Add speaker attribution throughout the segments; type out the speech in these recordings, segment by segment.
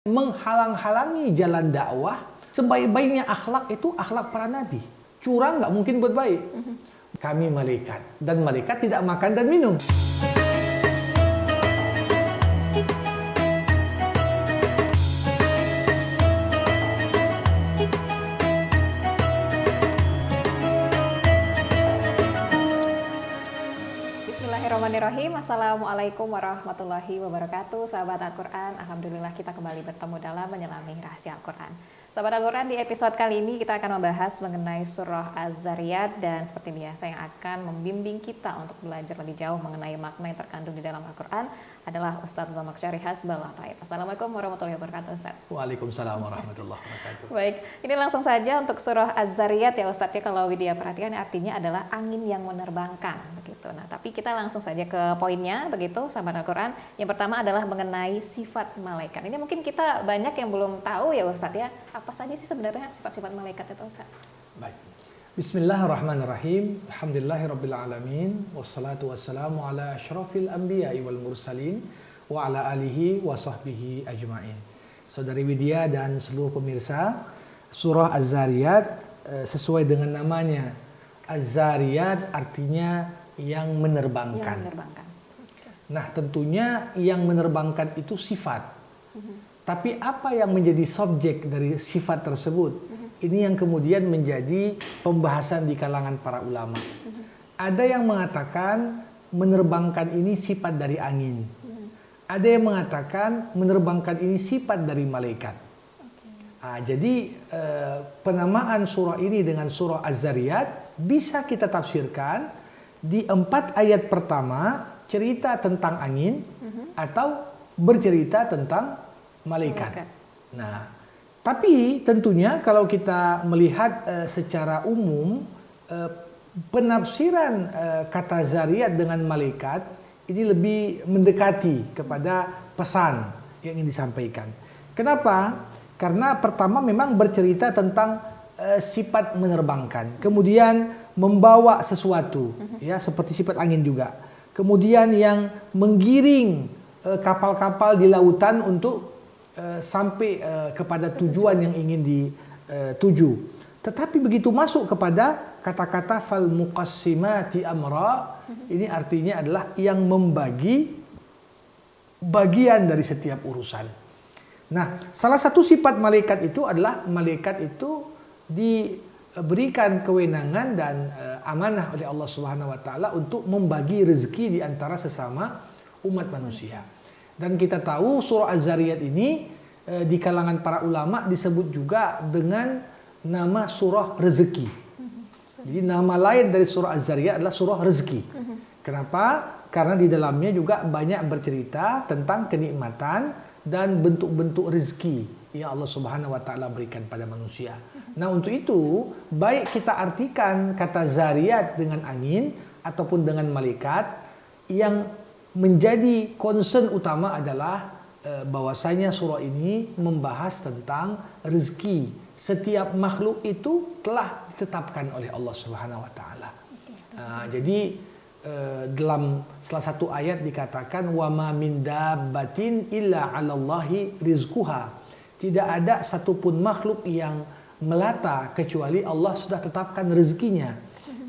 Speaker 1: menghalang-halangi jalan dakwah. Sebaik-baiknya akhlak itu akhlak para nabi. Curang nggak mungkin buat baik. Kami malaikat, dan malaikat tidak makan dan minum.
Speaker 2: Bismillahirrahmanirrahim. Assalamualaikum warahmatullahi wabarakatuh. Sahabat Al-Quran, Alhamdulillah kita kembali bertemu dalam menyelami rahasia Al-Quran. Sahabat Al-Quran, di episode kali ini kita akan membahas mengenai surah Az-Zariyat, dan seperti biasa yang akan membimbing kita untuk belajar lebih jauh mengenai makna yang terkandung di dalam Al-Quran adalah Ustadz Zamakhsyari Hasbullah Taib. Assalamualaikum warahmatullahi wabarakatuh, Ustadz.
Speaker 1: Waalaikumsalam warahmatullahi wabarakatuh.
Speaker 2: Baik, ini langsung saja untuk surah Az-Zariyat ya Ustadz ya, kalau Widya perhatikan artinya adalah angin yang menerbangkan begitu. Nah, tapi kita langsung saja ke poinnya begitu, sahabat Al-Quran. Yang pertama adalah mengenai sifat malaikat. Ini mungkin kita banyak yang belum tahu ya Ustadz ya. Apa saja sih sebenarnya sifat-sifat malaikat itu Ustadz?
Speaker 1: Baik. Bismillahirrahmanirrahim. Alhamdulillahirabbil wassalatu wassalamu ala asyrafil anbiya'i wal mursalin wa ala alihi wa sahbihi ajma'in. Saudari Widya dan seluruh pemirsa, surah Az-Zariyat sesuai dengan namanya. Az-Zariyat artinya yang menerbangkan.
Speaker 2: Yang menerbangkan.
Speaker 1: Nah, tentunya yang menerbangkan itu sifat. Tapi apa yang menjadi subjek dari sifat tersebut? Ini yang kemudian menjadi pembahasan di kalangan para ulama. Ada yang mengatakan menerbangkan ini sifat dari angin. Ada yang mengatakan menerbangkan ini sifat dari malaikat. Jadi penamaan surah ini dengan surah Az-Zariyat bisa kita tafsirkan di 4 ayat pertama cerita tentang angin atau bercerita tentang malaikat. Nah, tapi tentunya kalau kita melihat secara umum penafsiran kata Zariyat dengan malaikat ini lebih mendekati kepada pesan yang ingin disampaikan. Kenapa? Karena pertama memang bercerita tentang sifat menerbangkan, kemudian membawa sesuatu, ya seperti sifat angin juga. Kemudian yang menggiring kapal-kapal di lautan untuk sampai kepada tujuan yang ingin dituju. Tetapi begitu masuk kepada kata-kata fal muqassimati amra, ini artinya adalah yang membagi bagian dari setiap urusan. Nah, salah satu sifat malaikat itu adalah malaikat itu diberikan kewenangan dan amanah oleh Allah Subhanahu wa taala untuk membagi rezeki di antara sesama umat manusia. Dan kita tahu surah Az-Zariyat ini di kalangan para ulama disebut juga dengan nama surah rezeki. Jadi nama lain dari surah Az-Zariyat adalah surah rezeki. Kenapa? Karena di dalamnya juga banyak bercerita tentang kenikmatan dan bentuk-bentuk rezeki yang Allah Subhanahu wa taala berikan pada manusia. Nah, untuk itu baik kita artikan kata Zariyat dengan angin ataupun dengan malaikat, yang menjadi concern utama adalah bahwasanya surah ini membahas tentang rezeki. Setiap makhluk itu telah ditetapkan oleh Allah Subhanahu wa taala. Jadi dalam salah satu ayat dikatakan wa ma min dabbatin illa 'alallahi rizquha. Tidak ada satupun makhluk yang melata kecuali Allah sudah tetapkan rezekinya.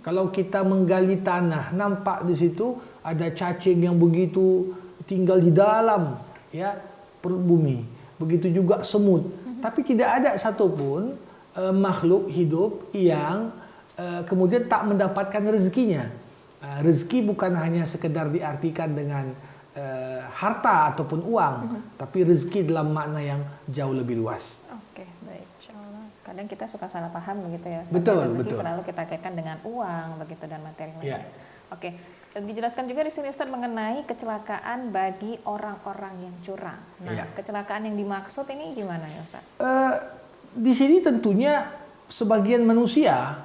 Speaker 1: Kalau kita menggali tanah, nampak di situ ada cacing yang begitu tinggal di dalam ya perut bumi. Begitu juga semut. Tapi tidak ada satupun makhluk hidup yang kemudian tak mendapatkan rezekinya. Rezeki bukan hanya sekedar diartikan dengan harta ataupun uang, tapi rezeki dalam makna yang jauh lebih luas.
Speaker 2: Oke, baik. Insyaallah. Kadang kita suka salah paham begitu ya.
Speaker 1: Betul,
Speaker 2: rezeki
Speaker 1: betul.
Speaker 2: selalu kita kaitkan dengan uang begitu dan materi lainnya.
Speaker 1: Ya.
Speaker 2: Oke, dijelaskan juga di sini Ustadz mengenai kecelakaan bagi orang-orang yang curang. Nah,
Speaker 1: Ya.
Speaker 2: kecelakaan yang dimaksud ini gimana ya Ustadz?
Speaker 1: Di sini tentunya sebagian manusia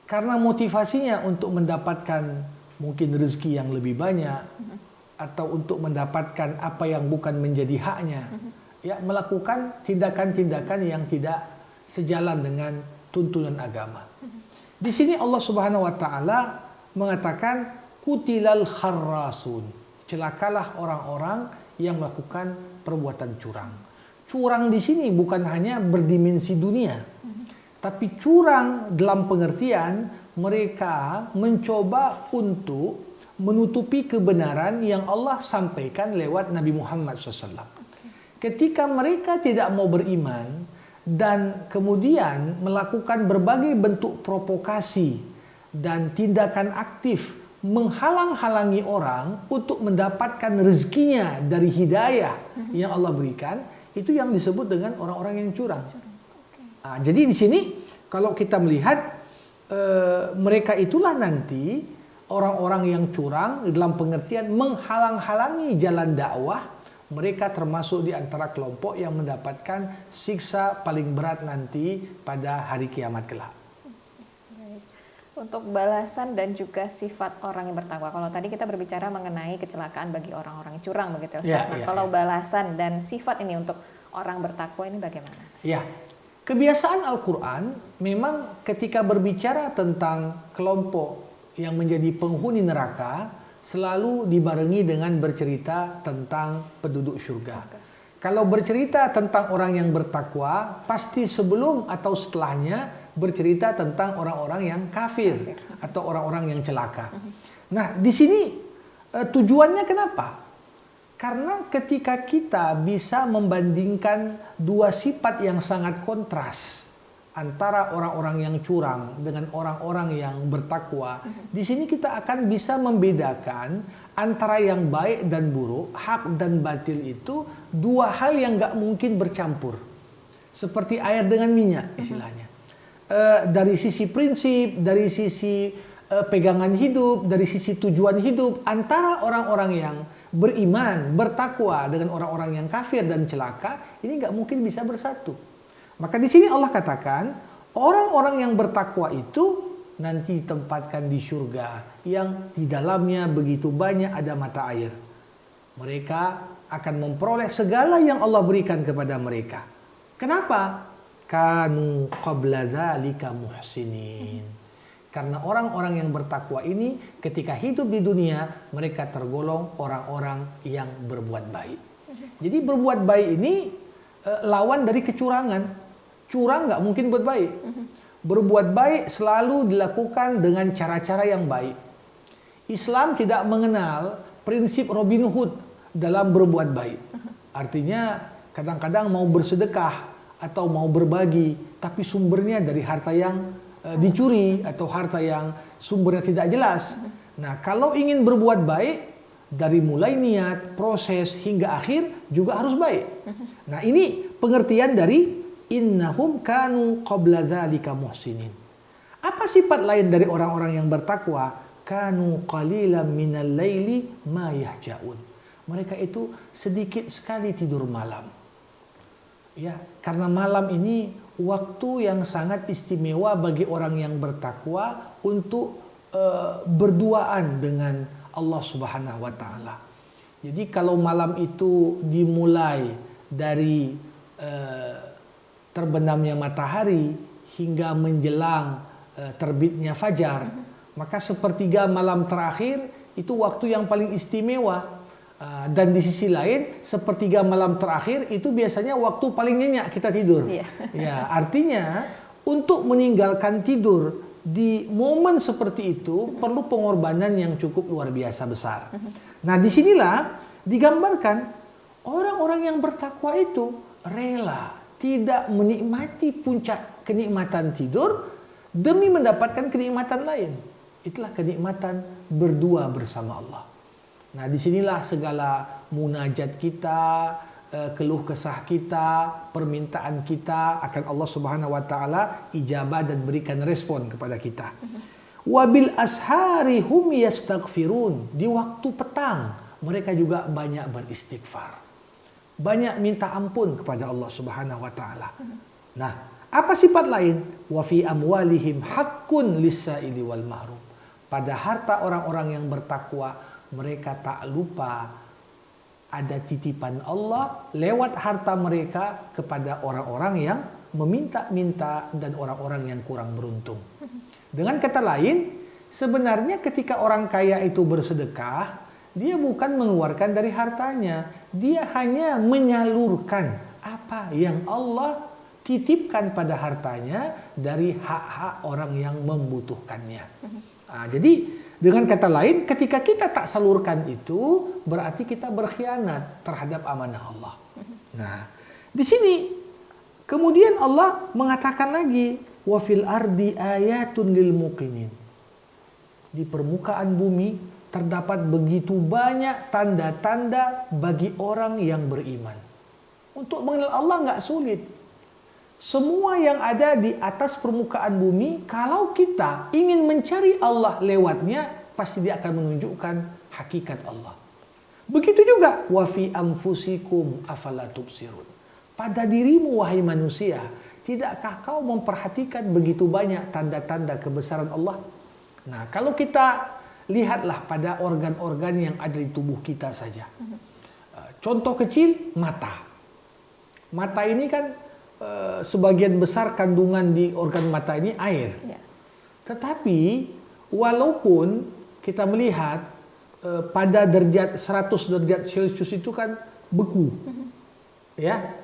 Speaker 1: karena motivasinya untuk mendapatkan mungkin rezeki yang lebih banyak atau untuk mendapatkan apa yang bukan menjadi haknya, ya melakukan tindakan-tindakan yang tidak sejalan dengan tuntunan agama. Di sini Allah Subhanahu wa taala mengatakan kutilal kharrasun. Celakalah orang-orang yang melakukan perbuatan curang. curang di sini bukan hanya berdimensi dunia, tapi curang dalam pengertian mereka mencoba untuk menutupi kebenaran yang Allah sampaikan lewat Nabi Muhammad SAW. Ketika mereka tidak mau beriman dan kemudian melakukan berbagai bentuk provokasi dan tindakan aktif menghalang-halangi orang untuk mendapatkan rezekinya dari hidayah yang Allah berikan, itu yang disebut dengan orang-orang yang curang. Nah, jadi di sini kalau kita melihat mereka itulah nanti orang-orang yang curang dalam pengertian menghalang-halangi jalan dakwah. Mereka termasuk di antara kelompok yang mendapatkan siksa paling berat nanti pada hari kiamat kelak.
Speaker 2: Untuk balasan dan juga sifat orang yang bertakwa. Kalau tadi kita berbicara mengenai kecelakaan bagi orang-orang yang curang begitu ya. Kalau balasan dan sifat ini untuk orang bertakwa ini bagaimana? Ya.
Speaker 1: Kebiasaan Al-Qur'an memang ketika berbicara tentang kelompok yang menjadi penghuni neraka selalu dibarengi dengan bercerita tentang penduduk surga. Kalau bercerita tentang orang yang bertakwa, pasti sebelum atau setelahnya bercerita tentang orang-orang yang kafir atau orang-orang yang celaka. Nah, di sini tujuannya kenapa? Karena ketika kita bisa membandingkan dua sifat yang sangat kontras antara orang-orang yang curang dengan orang-orang yang bertakwa, di sini kita akan bisa membedakan antara yang baik dan buruk, hak dan batil itu dua hal yang nggak mungkin bercampur. Seperti air dengan minyak istilahnya. Dari sisi prinsip, dari sisi pegangan hidup, dari sisi tujuan hidup, antara orang-orang yang beriman, bertakwa dengan orang-orang yang kafir dan celaka, ini nggak mungkin bisa bersatu. Maka di sini Allah katakan, orang-orang yang bertakwa itu nanti ditempatkan di surga yang di dalamnya begitu banyak ada mata air. Mereka akan memperoleh segala yang Allah berikan kepada mereka. Kenapa? Kanu qabla dzalika muhsinin. Karena orang-orang yang bertakwa ini ketika hidup di dunia mereka tergolong orang-orang yang berbuat baik. Jadi berbuat baik ini lawan dari kecurangan. Curang nggak mungkin buat baik. Berbuat baik selalu dilakukan dengan cara-cara yang baik. Islam tidak mengenal prinsip Robin Hood dalam berbuat baik. Artinya kadang-kadang mau bersedekah atau mau berbagi, tapi sumbernya dari harta yang dicuri atau harta yang sumbernya tidak jelas. Nah, kalau ingin berbuat baik, dari mulai niat, proses hingga akhir juga harus baik. Nah, ini pengertian dari innahum kanu qabla dzalika muhsinin. Apa sifat lain dari orang-orang yang bertakwa? Kanu qalilan minal laili ma yahjaun. Mereka itu sedikit sekali tidur malam. Ya, karena malam ini waktu yang sangat istimewa bagi orang yang bertakwa untuk berduaan dengan Allah Subhanahu wa taala. Jadi kalau malam itu dimulai dari terbenamnya matahari hingga menjelang terbitnya fajar, maka sepertiga malam terakhir itu waktu yang paling istimewa. Dan di sisi lain sepertiga malam terakhir itu biasanya waktu paling nyenyak kita tidur. Ya, artinya untuk meninggalkan tidur di momen seperti itu perlu pengorbanan yang cukup luar biasa besar. Nah, disinilah digambarkan orang-orang yang bertakwa itu rela tidak menikmati puncak kenikmatan tidur demi mendapatkan kenikmatan lain. Itulah kenikmatan berdua bersama Allah. Nah, disinilah segala munajat kita, keluh kesah kita, permintaan kita akan Allah Subhanahu wa taala ijabah dan berikan respon kepada kita. Wabil ashari hum yastaghfirun. Di waktu petang mereka juga banyak beristighfar. Banyak minta ampun kepada Allah Subhanahu wa taala. Nah, apa sifat lain? Wa fi amwalihim haqqun lis-sa'ili wal mahrum. Pada harta orang-orang yang bertakwa mereka tak lupa ada titipan Allah lewat harta mereka kepada orang-orang yang meminta-minta dan orang-orang yang kurang beruntung. Dengan kata lain, sebenarnya ketika orang kaya itu bersedekah, dia bukan mengeluarkan dari hartanya, dia hanya menyalurkan apa yang Allah titipkan pada hartanya dari hak-hak orang yang membutuhkannya. Jadi dengan kata lain, ketika kita tak salurkan itu, berarti kita berkhianat terhadap amanah Allah. Nah, di sini kemudian Allah mengatakan lagi, wa fil ardi ayatun lil muqinin. Di permukaan bumi terdapat begitu banyak tanda-tanda bagi orang yang beriman. Untuk mengenal Allah nggak sulit. Semua yang ada di atas permukaan bumi, kalau kita ingin mencari Allah lewatnya, pasti dia akan menunjukkan hakikat Allah. Begitu juga wa fi anfusikum afala tubsirun. Pada dirimu wahai manusia, tidakkah kau memperhatikan begitu banyak tanda-tanda kebesaran Allah? Nah, kalau kita lihatlah pada organ-organ yang ada di tubuh kita saja. Contoh kecil, mata. Mata ini kan sebagian besar kandungan di organ mata ini air. Ya. Tetapi walaupun kita melihat pada derajat 100 derajat Celcius itu kan beku. Ya.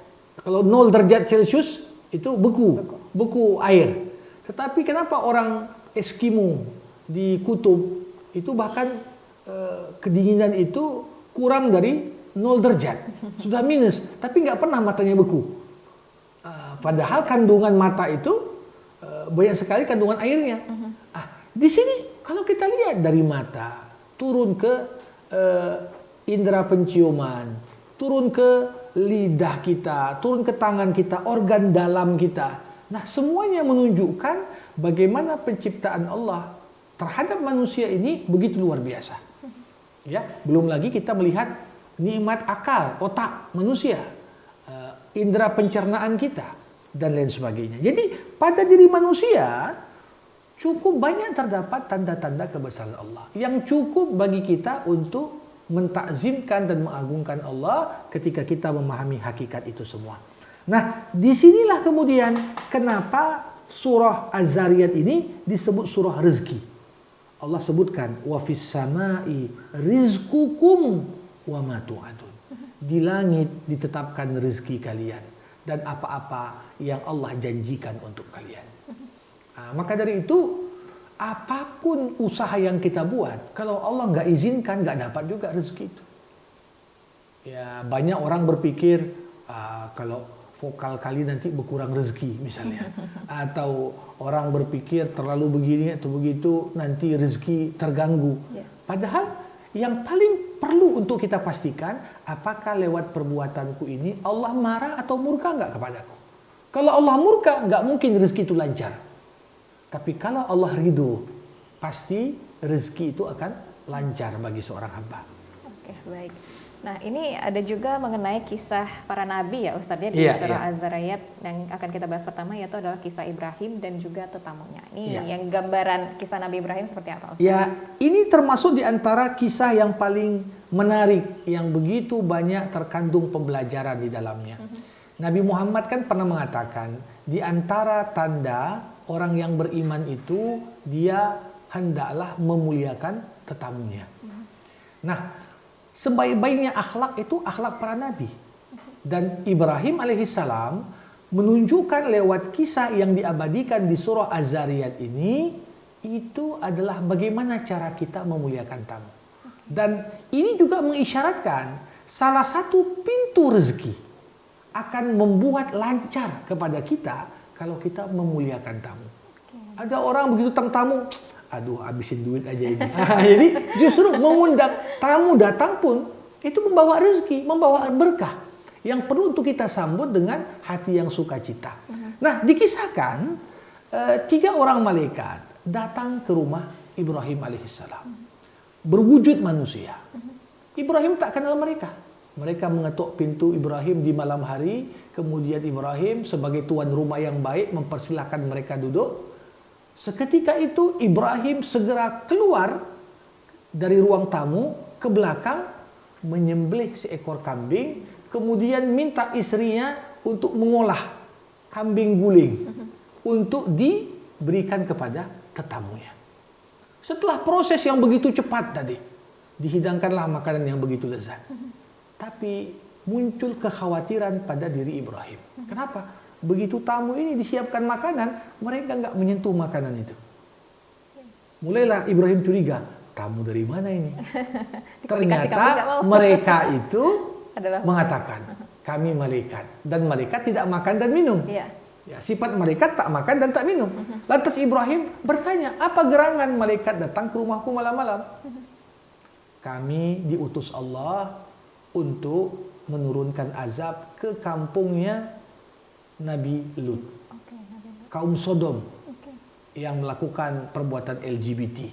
Speaker 1: Kalau 0 derajat Celcius itu beku air. Tetapi kenapa orang Eskimo di kutub itu bahkan kedinginan itu kurang dari 0 derajat, sudah minus, tapi nggak pernah matanya beku. Padahal kandungan mata itu banyak sekali kandungan airnya. Di sini kalau kita lihat dari mata turun ke indera penciuman, turun ke lidah kita, turun ke tangan kita, organ dalam kita. Nah, semuanya menunjukkan bagaimana penciptaan Allah terhadap manusia ini begitu luar biasa. Ya, belum lagi kita melihat nikmat akal, otak manusia, indera pencernaan kita, dan lain sebagainya. Jadi pada diri manusia cukup banyak terdapat tanda-tanda kebesaran Allah yang cukup bagi kita untuk mentakzimkan dan mengagungkan Allah ketika kita memahami hakikat itu semua. Nah, disinilah kemudian kenapa surah Az-Zariyat ini disebut surah rezeki. Allah sebutkan wa fis samai rizqukum wa ma tu'adun. Di langit ditetapkan rezeki kalian dan apa-apa yang Allah janjikan untuk kalian. Maka dari itu, apapun usaha yang kita buat, kalau Allah nggak izinkan, nggak dapat juga rezeki itu. Ya, banyak orang berpikir kalau vokal kali nanti berkurang rezeki misalnya, atau orang berpikir terlalu begini atau begitu nanti rezeki terganggu. Padahal yang paling perlu untuk kita pastikan, apakah lewat perbuatanku ini Allah marah atau murka nggak kepadaku? Kalau Allah murka, nggak mungkin rezeki itu lancar. Tapi kalau Allah ridho, pasti rezeki itu akan lancar bagi seorang hamba. Oke,
Speaker 2: baik. Nah, ini ada juga mengenai kisah para nabi ya Ustadz ya, di surah Az-Zariyat yang akan kita bahas pertama, yaitu adalah kisah Ibrahim dan juga tetamunya. Ini yang gambaran kisah Nabi Ibrahim seperti apa Ustadz?
Speaker 1: Ya, ini termasuk di antara kisah yang paling menarik, yang begitu banyak terkandung pembelajaran di dalamnya. Nabi Muhammad kan pernah mengatakan, di antara tanda orang yang beriman itu, dia hendaklah memuliakan tetamunya. Nah, sebaik-baiknya akhlak itu akhlak para nabi. Dan Ibrahim alaihissalam menunjukkan lewat kisah yang diabadikan di surah Az-Zariyat ini, itu adalah bagaimana cara kita memuliakan tamu. Dan ini juga mengisyaratkan salah satu pintu rezeki akan membuat lancar kepada kita kalau kita memuliakan tamu. Ada orang begitu tamu, aduh habisin duit aja ini. Jadi justru mengundang tamu datang pun itu membawa rezeki, membawa berkah yang perlu untuk kita sambut dengan hati yang sukacita. Nah, dikisahkan 3 orang malaikat datang ke rumah Ibrahim alaihissalam berwujud manusia. Ibrahim tak kenal mereka. Mereka mengetuk pintu Ibrahim di malam hari. Kemudian Ibrahim sebagai tuan rumah yang baik mempersilahkan mereka duduk. Seketika itu Ibrahim segera keluar dari ruang tamu ke belakang, menyembelih seekor kambing, kemudian minta istrinya untuk mengolah kambing guling untuk diberikan kepada tetamunya. Setelah proses yang begitu cepat tadi, dihidangkanlah makanan yang begitu lezat. Tapi muncul kekhawatiran pada diri Ibrahim. Kenapa? Begitu tamu ini disiapkan makanan, mereka nggak menyentuh makanan itu. Mulailah Ibrahim curiga, tamu dari mana ini? Ternyata mereka itu mengatakan, kami malaikat. Dan malaikat tidak makan dan minum.
Speaker 2: Iya.
Speaker 1: Ya, sifat malaikat tak makan dan tak minum. Lantas Ibrahim bertanya, apa gerangan malaikat datang ke rumahku malam-malam? Kami diutus Allah untuk menurunkan azab ke kampungnya Nabi Lut. Kaum Sodom yang melakukan perbuatan LGBT.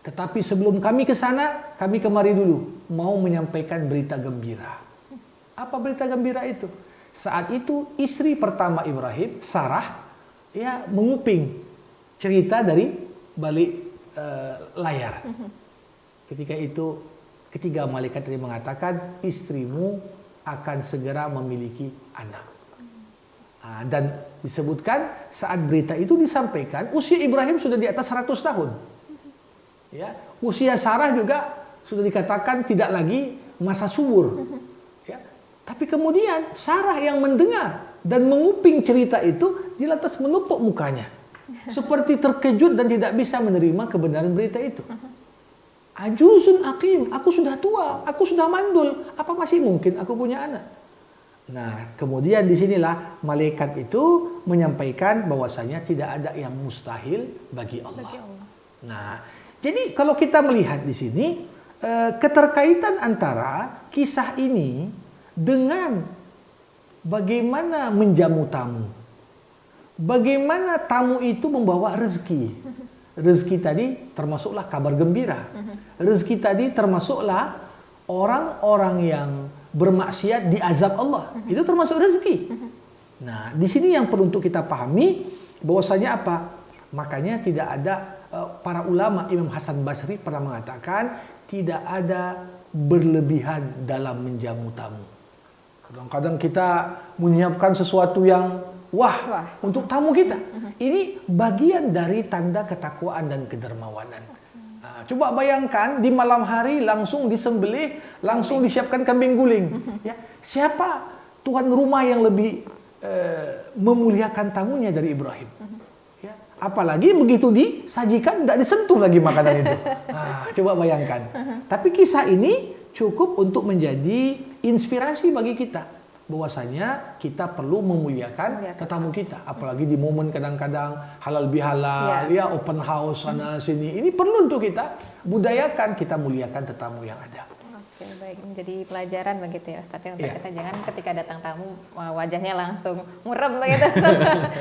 Speaker 1: Tetapi sebelum kami ke sana, kami kemari dulu mau menyampaikan berita gembira. Apa berita gembira itu? Saat itu istri pertama Ibrahim, Sarah, ya menguping cerita dari balik layar. Ketika itu, ketiga malaikat tadi mengatakan, istrimu akan segera memiliki anak. Dan disebutkan saat berita itu disampaikan, usia Ibrahim sudah di atas 100 tahun. Ya, usia Sarah juga sudah dikatakan tidak lagi masa subur. Ya, tapi kemudian Sarah yang mendengar dan menguping cerita itu, dia lantas menupuk mukanya. Seperti terkejut dan tidak bisa menerima kebenaran berita itu. Ajuzun akim, aku sudah tua, aku sudah mandul, apa masih mungkin aku punya anak? Nah, kemudian disinilah malaikat itu menyampaikan bahwasanya tidak ada yang mustahil bagi Allah. Nah, jadi kalau kita melihat di sini keterkaitan antara kisah ini dengan bagaimana menjamu tamu, bagaimana tamu itu membawa rezeki. Rezeki tadi termasuklah kabar gembira. Rezeki tadi termasuklah orang-orang yang bermaksiat diazab Allah. Itu termasuk rezeki. Nah, di sini yang perlu untuk kita pahami bahwasanya apa? Makanya tidak ada para ulama, Imam Hasan Basri pernah mengatakan tidak ada berlebihan dalam menjamu tamu. Kadang-kadang kita menyiapkan sesuatu yang wah untuk tamu kita. Ini bagian dari tanda ketakwaan dan kedermawanan. Nah, coba bayangkan di malam hari langsung disembelih, langsung disiapkan kambing guling. Ya, siapa tuan rumah yang lebih memuliakan tamunya dari Ibrahim? Ya, apalagi begitu disajikan tidak disentuh lagi makanan itu. Nah, coba bayangkan. Tapi kisah ini cukup untuk menjadi inspirasi bagi kita. Bahwasanya kita perlu memuliakan tetamu kita, apalagi di momen kadang-kadang halal bihalal, ya open house sana sini. Ini perlu untuk kita budayakan, kita muliakan tetamu yang ada.
Speaker 2: Oke, baik, menjadi pelajaran begitu ya Ustaz, untuk kita jangan ketika datang tamu wajahnya langsung murem begitu.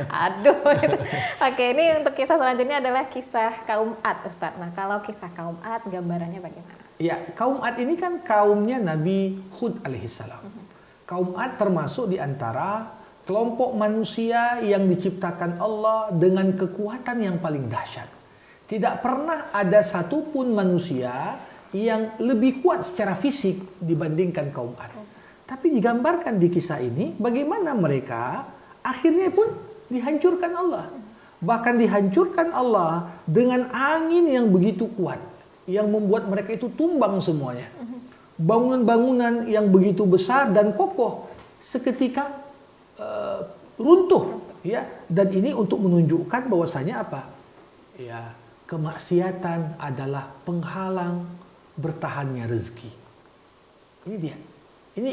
Speaker 2: Aduh gitu. Oke, ini untuk kisah selanjutnya adalah kisah kaum Ad, Ustaz. Nah, kalau kisah kaum Ad gambarannya bagaimana?
Speaker 1: Ya, kaum Ad ini kan kaumnya Nabi Hud alaihissalam. Kaum Ad termasuk di antara kelompok manusia yang diciptakan Allah dengan kekuatan yang paling dahsyat. Tidak pernah ada satupun manusia yang lebih kuat secara fisik dibandingkan kaum Ad. Tapi digambarkan di kisah ini bagaimana mereka akhirnya pun dihancurkan Allah. Bahkan dihancurkan Allah dengan angin yang begitu kuat yang membuat mereka itu tumbang semuanya. Bangunan-bangunan yang begitu besar dan kokoh seketika runtuh, ya. Dan ini untuk menunjukkan bahwasanya apa? Ya, kemaksiatan adalah penghalang bertahannya rezeki. Ini dia. Ini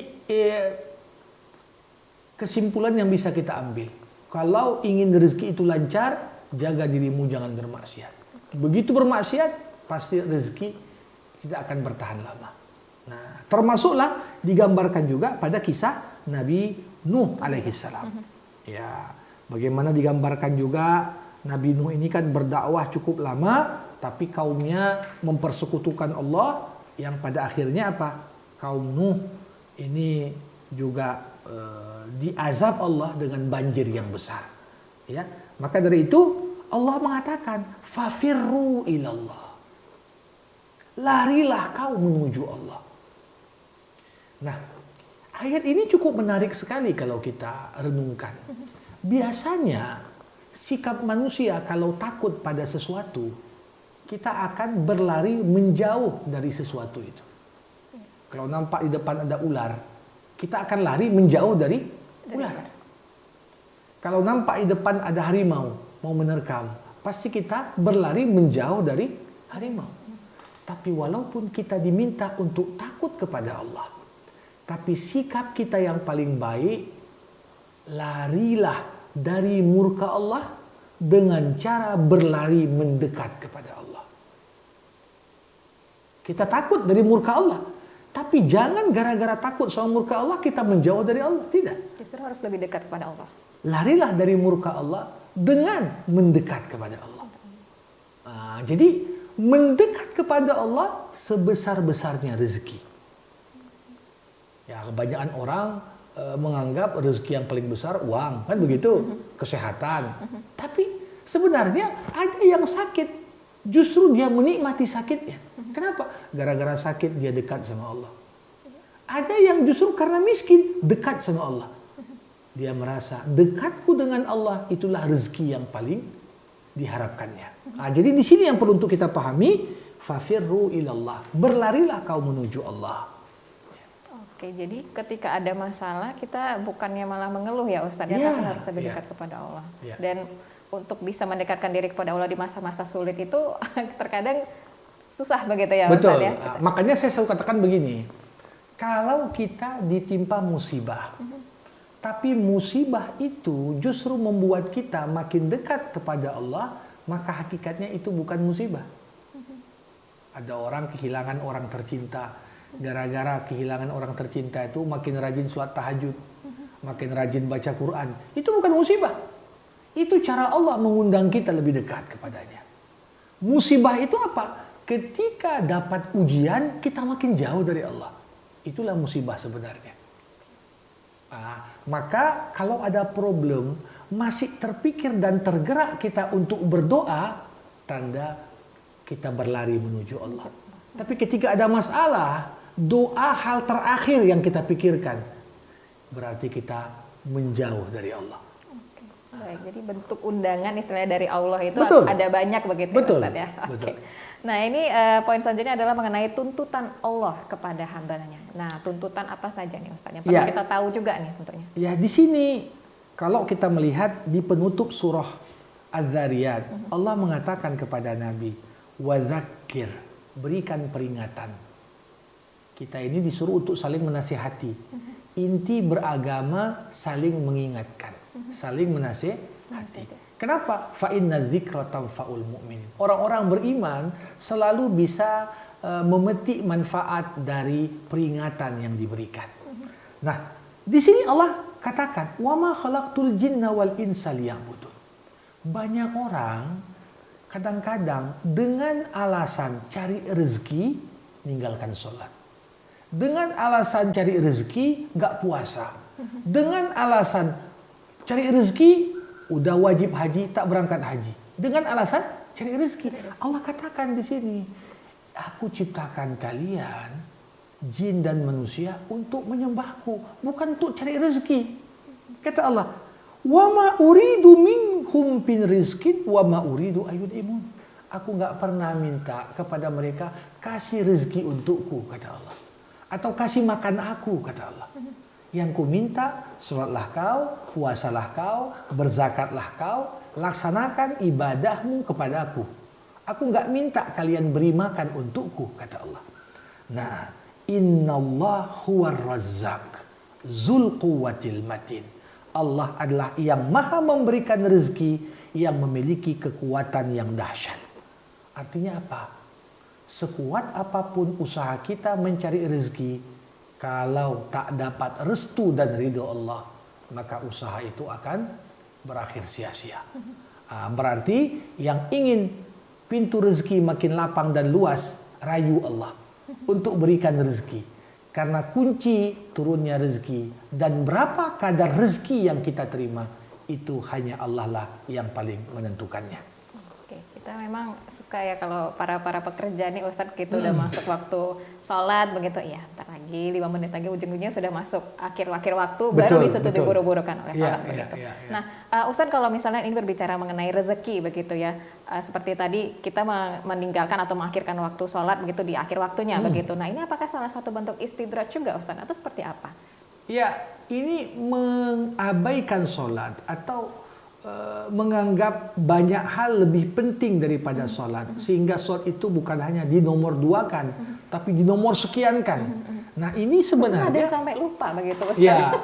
Speaker 1: kesimpulan yang bisa kita ambil. Kalau ingin rezeki itu lancar, jaga dirimu jangan bermaksiat. Begitu bermaksiat, pasti rezeki tidak akan bertahan lama. Nah, termasuklah digambarkan juga pada kisah Nabi Nuh alaihissalam. Ya, bagaimana digambarkan juga Nabi Nuh ini kan berdakwah cukup lama, tapi kaumnya mempersekutukan Allah, yang pada akhirnya apa? Kaum Nuh ini juga diazab Allah dengan banjir yang besar. Ya, maka dari itu Allah mengatakan, "Fafirru ilallah." Larilah kau menuju Allah. Nah, ayat ini cukup menarik sekali kalau kita renungkan. Biasanya sikap manusia kalau takut pada sesuatu, kita akan berlari menjauh dari sesuatu itu. Kalau nampak di depan ada ular, kita akan lari menjauh dari ular. Kalau nampak di depan ada harimau mau menerkam, pasti kita berlari menjauh dari harimau. Tapi walaupun kita diminta untuk takut kepada Allah, tapi sikap kita yang paling baik, larilah dari murka Allah dengan cara berlari mendekat kepada Allah. Kita takut dari murka Allah, tapi jangan gara-gara takut sama murka Allah kita menjauh dari Allah. Tidak.
Speaker 2: Justru harus lebih dekat kepada Allah.
Speaker 1: Larilah dari murka Allah dengan mendekat kepada Allah. Jadi mendekat kepada Allah sebesar-besarnya rezeki. Ya, kebanyakan orang menganggap rezeki yang paling besar uang, kan begitu, kesehatan. Tapi sebenarnya ada yang sakit, justru dia menikmati sakitnya. Kenapa? Gara-gara sakit dia dekat sama Allah. Ada yang justru karena miskin dekat sama Allah. Dia merasa dekatku dengan Allah itulah rezeki yang paling diharapkannya. Jadi di sini yang perlu untuk kita pahami, fafirru ilallah, berlarilah kau menuju Allah.
Speaker 2: Oke, jadi ketika ada masalah kita bukannya malah mengeluh ya Ustadz, tapi harus lebih dekat kepada Allah. Dan untuk bisa mendekatkan diri kepada Allah di masa-masa sulit itu terkadang susah begitu ya Ustadz ya.
Speaker 1: Makanya saya selalu katakan begini, kalau kita ditimpa musibah, tapi musibah itu justru membuat kita makin dekat kepada Allah, maka hakikatnya itu bukan musibah. Ada orang kehilangan orang tercinta, gara-gara kehilangan orang tercinta itu makin rajin sholat tahajud, makin rajin baca Quran. Itu bukan musibah. Itu cara Allah mengundang kita lebih dekat kepadanya. Musibah itu apa? Ketika dapat ujian, kita makin jauh dari Allah. Itulah musibah sebenarnya. Maka kalau ada problem, masih terpikir dan tergerak kita untuk berdoa, tanda kita berlari menuju Allah. Tapi ketika ada masalah, doa hal terakhir yang kita pikirkan, berarti kita menjauh dari Allah.
Speaker 2: Oke. Baik, jadi bentuk undangan istilahnya dari Allah itu
Speaker 1: Betul.
Speaker 2: ada banyak begitu
Speaker 1: Betul.
Speaker 2: ya Ustadz ya. Oke.
Speaker 1: Betul.
Speaker 2: Nah ini poin selanjutnya adalah mengenai tuntutan Allah kepada hambanya. Nah tuntutan apa saja nih Ustadz? Yang perlu kita tahu juga nih tentunya.
Speaker 1: Ya di sini kalau kita melihat di penutup surah Az-Zariyat, Allah mengatakan kepada Nabi, wadzakir, berikan peringatan. Kita ini disuruh untuk saling menasihati. Inti beragama saling mengingatkan, saling menasihati. Kenapa? Fa inna dzikra tanfa'ul mu'minin. Orang-orang beriman selalu bisa memetik manfaat dari peringatan yang diberikan. Nah, di sini Allah katakan, "Wa ma khalaqtul jinna wal insa liya'budun." Banyak orang kadang-kadang dengan alasan cari rezeki meninggalkan sholat. Dengan alasan cari rezeki nggak puasa. Dengan alasan cari rezeki udah wajib haji, tak berangkat haji. Dengan alasan cari rezeki. Allah katakan di sini, aku ciptakan kalian, jin dan manusia, untuk menyembahku, bukan untuk cari rezeki. Kata Allah, wa ma uridu minhum min rizkin wa ma uridu ayud'imun. Aku nggak pernah minta kepada mereka kasih rezeki untukku, kata Allah. Atau kasih makan aku, kata Allah. Yang ku minta, sholatlah kau, puasalah kau, berzakatlah kau, laksanakan ibadahmu kepadaku. Aku nggak minta kalian beri makan untukku, kata Allah. Nah, innallah huwar razzaq, zul quwwatil matin. Allah adalah yang maha memberikan rezeki, yang memiliki kekuatan yang dahsyat. Artinya apa? Sekuat apapun usaha kita mencari rezeki, kalau tak dapat restu dan ridho Allah, maka usaha itu akan berakhir sia-sia. Berarti yang ingin pintu rezeki makin lapang dan luas, rayu Allah untuk berikan rezeki. Karena kunci turunnya rezeki dan berapa kadar rezeki yang kita terima, itu hanya Allah lah yang paling menentukannya.
Speaker 2: Oke, kita memang suka ya kalau para pekerja nih Ustadz gitu udah masuk waktu sholat begitu ya, ntar lagi 5 menit lagi ujung-ujungnya sudah masuk akhir waktu, baru disitu diburu-burukan oleh sholat begitu. Nah Ustadz kalau misalnya ini berbicara mengenai rezeki begitu ya, seperti tadi kita meninggalkan atau mengakhirkan waktu sholat begitu di akhir waktunya begitu. Nah ini apakah salah satu bentuk istidraj juga Ustadz atau seperti apa?
Speaker 1: Ya, ini mengabaikan sholat atau menganggap banyak hal lebih penting daripada sholat, sehingga sholat itu bukan hanya dinomor duakan, tapi dinomor sekiankan. Nah, ini
Speaker 2: Ada
Speaker 1: sebenarnya
Speaker 2: yang sampai lupa begitu, Ustaz.
Speaker 1: ya,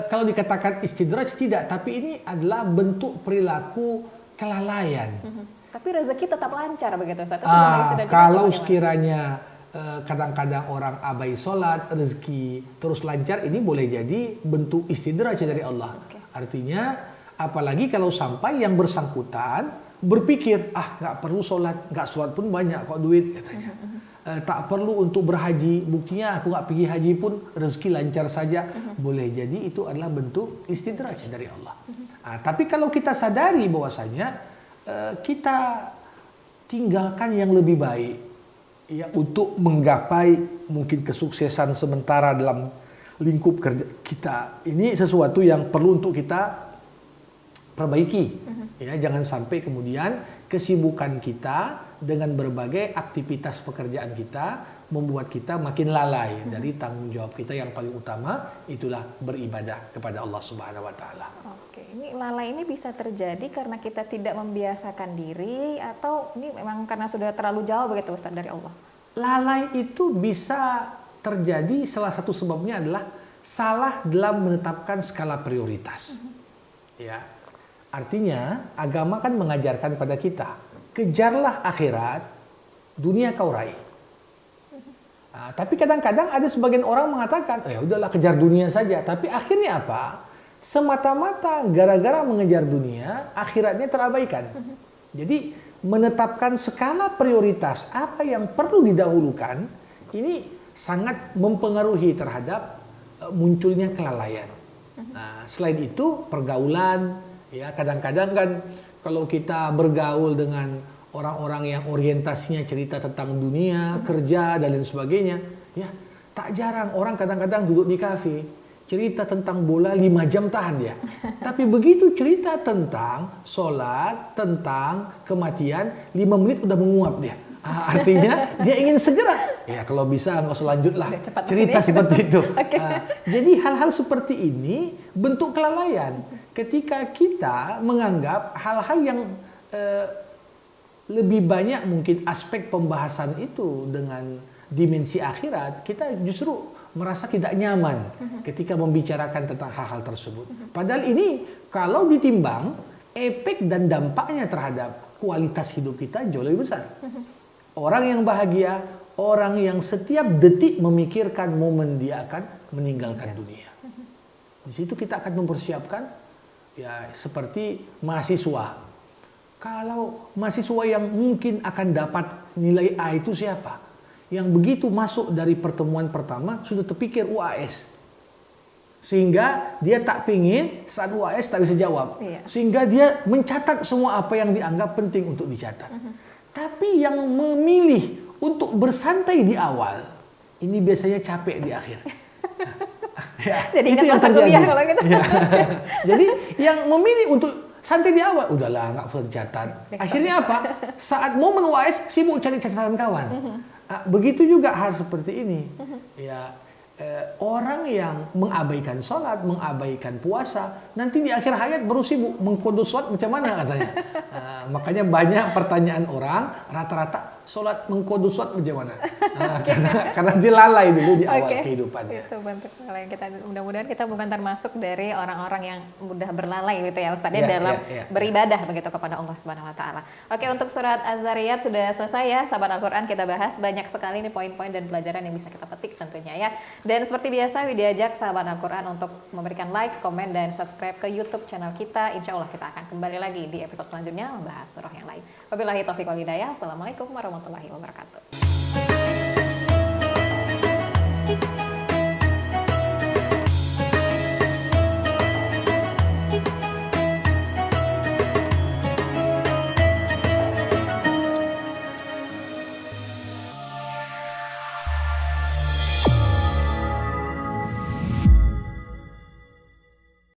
Speaker 1: kalau dikatakan istidraj tidak, tapi ini adalah bentuk perilaku kelalaian.
Speaker 2: Tapi rezeki tetap lancar begitu, Ustaz. Itu bentuk istidraj juga
Speaker 1: Kalau
Speaker 2: bagaimana?
Speaker 1: sekiranya kadang-kadang orang abai sholat, rezeki terus lancar, ini boleh jadi bentuk istidraj dari Allah.
Speaker 2: Oke.
Speaker 1: Artinya, apalagi kalau sampai yang bersangkutan berpikir, nggak perlu sholat, nggak sholat pun banyak kok duit, katanya. Tak perlu untuk berhaji, buktinya aku nggak pergi haji pun rezeki lancar saja. Boleh jadi itu adalah bentuk istidraj dari Allah. Tapi kalau kita sadari bahwasanya kita tinggalkan yang lebih baik, ya, untuk menggapai mungkin kesuksesan sementara dalam lingkup kerja kita, ini sesuatu yang perlu untuk kita perbaiki. Ya, jangan sampai kemudian kesibukan kita dengan berbagai aktivitas pekerjaan kita membuat kita makin lalai dari tanggung jawab kita yang paling utama, itulah beribadah kepada Allah Subhanahu wa taala.
Speaker 2: Oke, ini lalai ini bisa terjadi karena kita tidak membiasakan diri atau ini memang karena sudah terlalu jauh begitu, Ustaz, dari Allah?
Speaker 1: Lalai itu bisa terjadi, salah satu sebabnya adalah salah dalam menetapkan skala prioritas. Ya. Artinya, agama kan mengajarkan pada kita, kejarlah akhirat, dunia kau raih. Tapi kadang-kadang ada sebagian orang mengatakan, ya udahlah kejar dunia saja. Tapi akhirnya apa? Semata-mata gara-gara mengejar dunia, akhiratnya terabaikan. Jadi menetapkan skala prioritas apa yang perlu didahulukan, ini sangat mempengaruhi terhadap munculnya kelalaian. Nah, selain itu pergaulan, ya, kadang-kadang kan kalau kita bergaul dengan orang-orang yang orientasinya cerita tentang dunia, kerja, dan lain sebagainya, ya, tak jarang orang kadang-kadang duduk di kafe, cerita tentang bola 5 jam tahan dia. Tapi begitu cerita tentang sholat, tentang kematian, 5 menit udah menguap dia. Artinya dia ingin segera, ya kalau bisa nggak usah lanjut lah cerita seperti itu. Jadi hal-hal seperti ini bentuk kelalaian. Ketika kita menganggap hal-hal yang lebih banyak mungkin aspek pembahasan itu dengan dimensi akhirat, kita justru merasa tidak nyaman ketika membicarakan tentang hal-hal tersebut. Padahal ini kalau ditimbang, efek dan dampaknya terhadap kualitas hidup kita jauh lebih besar. Orang yang bahagia, orang yang setiap detik memikirkan momen dia akan meninggalkan dunia. Di situ kita akan mempersiapkan, ya, seperti mahasiswa. Kalau mahasiswa yang mungkin akan dapat nilai A itu siapa? Yang begitu masuk dari pertemuan pertama sudah terpikir UAS. Sehingga dia tak pingin saat UAS tak bisa jawab. Sehingga dia mencatat semua apa yang dianggap penting untuk dicatat. Tapi yang memilih untuk bersantai di awal, ini biasanya capek di akhir. Ya,
Speaker 2: jadi
Speaker 1: itu
Speaker 2: ingat
Speaker 1: yang
Speaker 2: masa
Speaker 1: terjadi.
Speaker 2: kuliah kalau gitu.
Speaker 1: Ya. Jadi yang memilih untuk santai di awal, udahlah nggak perlu dicatat. Akhirnya apa? Saat momen UAS sibuk cari catatan kawan. Begitu juga hal seperti ini. Ya, orang yang mengabaikan sholat, mengabaikan puasa, nanti di akhir hayat baru sibuk mengkodus sholat macam mana katanya. Makanya banyak pertanyaan orang, rata-rata sholat mengkodus sholat macam mana. Karena dia lalai dulu di awal kehidupannya.
Speaker 2: Itu bentuk kelalaian kita. Mudah-mudahan kita bukan termasuk dari orang-orang yang mudah berlalai gitu ya Ustaz, dalam beribadah begitu kepada Allah Subhanahu wa taala. Oke, untuk surat Az-Zariyat sudah selesai ya, sahabat Al-Qur'an, kita bahas banyak sekali nih poin-poin dan pelajaran yang bisa kita petik tentunya ya. Dan seperti biasa, diajak sahabat Al-Qur'an untuk memberikan like, komen, dan subscribe ke YouTube channel kita. Insya Allah kita akan kembali lagi di episode selanjutnya membahas surah yang lain. Wabillahi taufiq wal hidayah. Assalamualaikum warahmatullahi wabarakatuh.